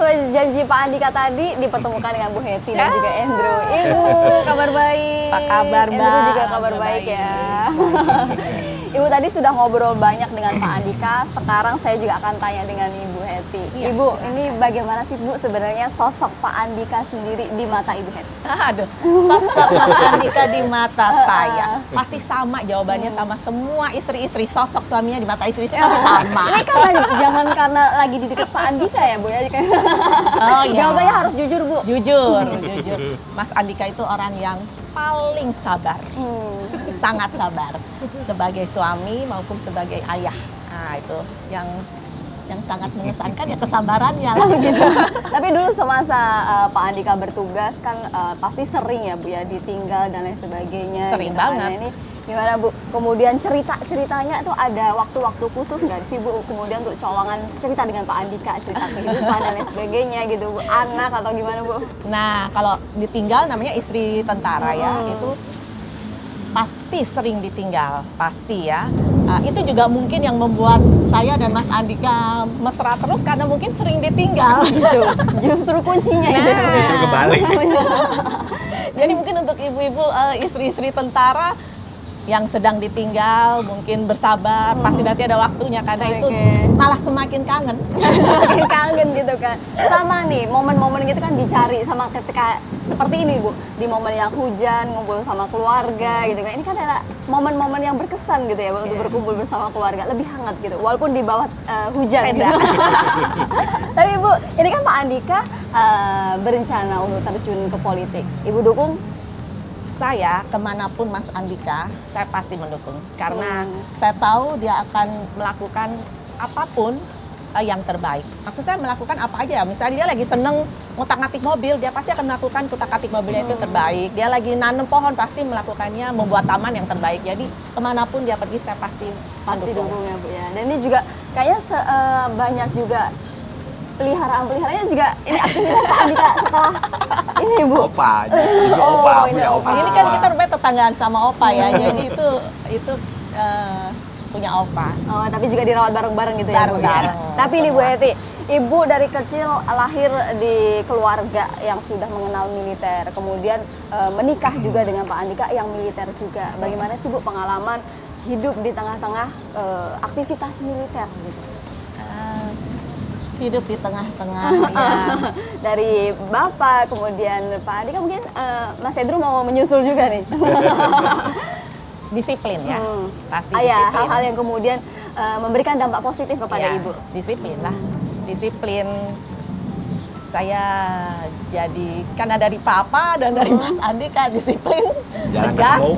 sesuai janji Pak Andika tadi dipertemukan dengan Bu Hetty dan juga Andrew. Ibu, kabar baik. Apa kabar, Mbak? Andrew juga kabar baik ya. Ibu tadi sudah ngobrol banyak dengan Pak Andika, sekarang saya juga akan tanya dengan Ibu Hetty. Iya. Ibu, ini bagaimana sih Bu sebenarnya sosok Pak Andika sendiri di mata Ibu Hetty? Aduh, sosok Mas Andika di mata saya pasti sama jawabannya sama semua istri-istri. Sosok suaminya di mata istri itu pasti sama. Ini karena jangan karena lagi di dekat Pak Andika ya Bu ya. Oh, iya. Jawabannya harus jujur Bu. Jujur. Mas Andika itu orang yang paling sabar, sangat sabar sebagai suami maupun sebagai ayah. Nah itu yang sangat mengesankan ya kesabarannya lah gitu. Tapi dulu semasa Pak Andika bertugas kan pasti sering ya Bu ya ditinggal dan lain sebagainya. Sering gitu kan. banget. Nah, ini gimana Bu? Kemudian ceritanya tuh ada waktu-waktu khusus nggak sih Bu? Kemudian untuk colongan cerita dengan Pak Andika, cerita kehidupan dan lain sebagainya gitu Bu. Anak atau gimana Bu? Nah kalau ditinggal namanya istri tentara ya, itu pasti sering ditinggal, pasti ya. Itu juga mungkin yang membuat saya dan Mas Andika mesra terus karena mungkin sering ditinggal gitu. Justru kuncinya itu. Justru kebalik. Jadi mungkin untuk ibu-ibu istri-istri tentara yang sedang ditinggal mungkin bersabar, pasti nanti ada waktunya karena itu malah semakin kangen. Semakin kangen gitu kan. Sama nih, momen-momen gitu kan dicari sama ketika seperti ini Bu, di momen yang hujan, ngumpul sama keluarga gitu kan. Ini kan adalah momen-momen yang berkesan gitu ya Bu, untuk berkumpul bersama keluarga, lebih hangat gitu, walaupun di bawah hujan gitu. Tapi Bu, ini kan Pak Andika berencana untuk terjun ke politik. Ibu dukung? Saya kemanapun Mas Andika, saya pasti mendukung karena saya tahu dia akan melakukan apapun yang terbaik. Maksud saya melakukan apa aja, misalnya dia lagi seneng ngutak-ngatik mobil, dia pasti akan melakukan kutak-ngatik mobilnya itu terbaik. Dia lagi nanam pohon, pasti melakukannya membuat taman yang terbaik. Jadi kemanapun dia pergi, saya pasti dukung ya Bu ya. Dan ini juga kayaknya banyak juga peliharaan-peliharaannya juga ini aktivitas Pak Andika setelah ini Bu. Opa, juga opa, ini punya opa. opa. Ini kan kita rupanya tetanggaan sama opa ya, jadi itu punya opa. Oh, tapi juga dirawat bareng-bareng gitu ya Bu ya. Bareng-bareng, Tapi nih Bu semua. Hetty, Ibu dari kecil lahir di keluarga yang sudah mengenal militer, kemudian menikah juga dengan Pak Andika yang militer juga. Bagaimana sih Bu pengalaman hidup di tengah-tengah aktivitas militer gitu? Hidup di tengah-tengah ya. Dari Bapak, kemudian Pak Andika mungkin Mas Andrew mau menyusul juga nih. Disiplin ya, pasti Ya, disiplin. hal-hal yang kemudian memberikan dampak positif kepada Ya, Ibu. disiplin lah, disiplin. Saya jadi karena dari Papa dan dari Mas Andika disiplin, Jarang tegas. ketemu,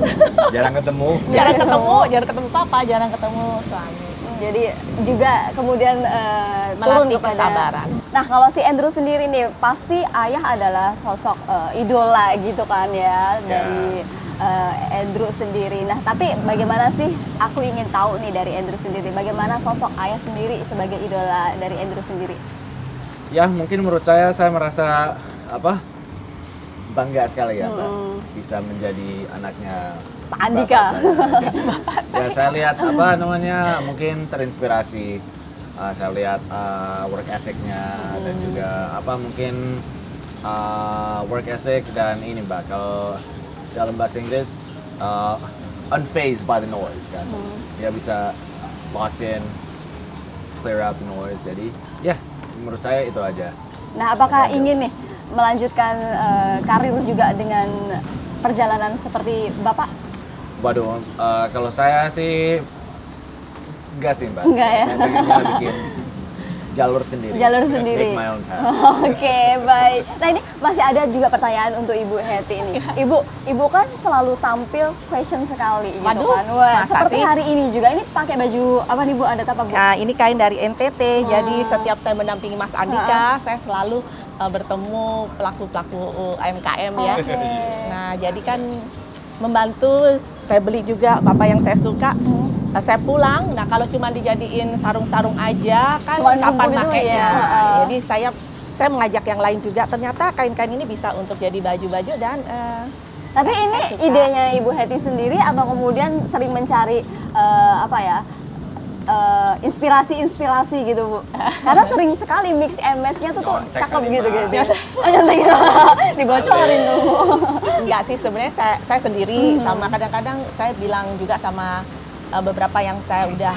jarang ketemu. jarang ketemu Papa, jarang ketemu suami. Jadi juga kemudian turun Melatih kepada kesabaran. Nah, kalau si Andrew sendiri nih, pasti ayah adalah sosok idola gitu kan ya dari Andrew sendiri. Nah, tapi bagaimana sih? Aku ingin tahu nih dari Andrew sendiri, bagaimana sosok ayah sendiri sebagai idola dari Andrew sendiri? Ya, mungkin menurut saya merasa bangga sekali ya, Mbak, bisa menjadi anaknya Pak Andika. Bapak saya. Ya, saya lihat mungkin terinspirasi. Saya lihat work ethic-nya dan juga mungkin work ethic dan ini Mbak, kalau dalam bahasa Inggris unfazed by the noise kan. Dia bisa locked in, clear out the noise. Jadi ya, menurut saya itu aja. Nah, apakah ingin nih melanjutkan karir juga dengan perjalanan seperti Bapak? Waduh, kalau saya sih enggak sih Mbak. Enggak ya? Saya pengennya bikin jalur sendiri. Jalur sendiri. Make my own path. Oke, baik. Nah, ini masih ada juga pertanyaan untuk Ibu Hetty ini. Ibu kan selalu tampil fashion sekali gitu Waduh, kan. Wah, masa seperti sih? hari ini juga ini pakai baju apa nih Bu? Ada apa Bu? Nah, ini kain dari NTT. Jadi setiap saya mendampingi Mas Andika, saya selalu bertemu pelaku-pelaku UMKM ya. Nah, jadi kan membantu, saya beli juga apa yang saya suka. Saya pulang, nah kalau cuma dijadiin sarung-sarung aja kan Cuma kapan numpuk itu pakainya. ya. Jadi saya mengajak yang lain juga. Ternyata kain-kain ini bisa untuk jadi baju-baju dan Tapi ini saya suka. idenya Ibu Hetty sendiri atau kemudian sering mencari inspirasi-inspirasi gitu Bu. Karena sering sekali mix and match-nya tuh Nyontek cakep kali, gitu Mbak. gitu. Oh nyontek gitu. Dibocorin tuh Bu. Enggak sih, sebenarnya saya sendiri sama kadang-kadang saya bilang juga sama beberapa yang saya udah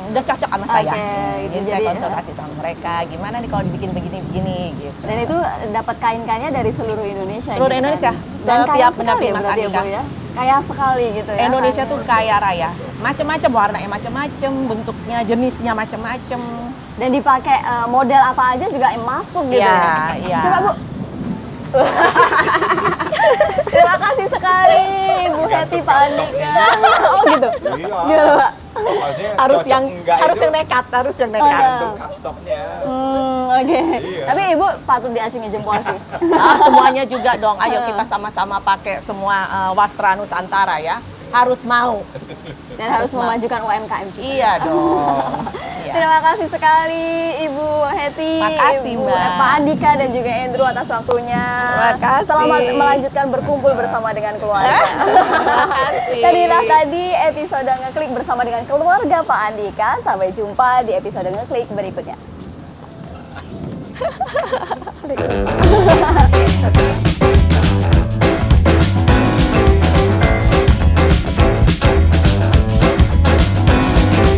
cocok sama saya. Oke, gitu. Jadi saya Jadi, konsultasi sama mereka, gimana nih kalau dibikin begini-begini gitu. Dan itu dapat kain-kainnya dari seluruh Indonesia. Seluruh gitu Indonesia. kan? Dan Setiap kaya sekali pendamping ya Mas berarti ya, Andika. Bu ya. Kaya sekali gitu ya. Indonesia kainnya. tuh kaya raya, macam-macam warnanya, macam-macam bentuknya, jenisnya macam-macam. Dan dipakai model apa aja juga masuk gitu Iya, ya. iya. Coba Bu. Terima kasih sekali Ibu Hetty, Pak Andika. Oh gitu. Iya. Gimana Pak? Maksudnya Harus cocok yang enggak harus itu yang nekat, harus yang Oh, nekat. iya. untuk cup stopnya. Oke. Iya. Tapi Ibu patut diacungi jempol sih. Semuanya juga dong. Ayo kita sama-sama pakai semua wastra Nusantara ya. Harus mau. Dan harus memajukan UMKM kita. Iya dong. Iya. Terima kasih sekali Ibu Hetty, Makasih, Ibu Mbak. Pak Andika dan juga Andrew atas waktunya. Makasih. Selamat melanjutkan berkumpul bersama dengan keluarga. Makasih. Tadilah tadi episode Ngeklik bersama dengan keluarga Pak Andika. Sampai jumpa di episode Ngeklik berikutnya.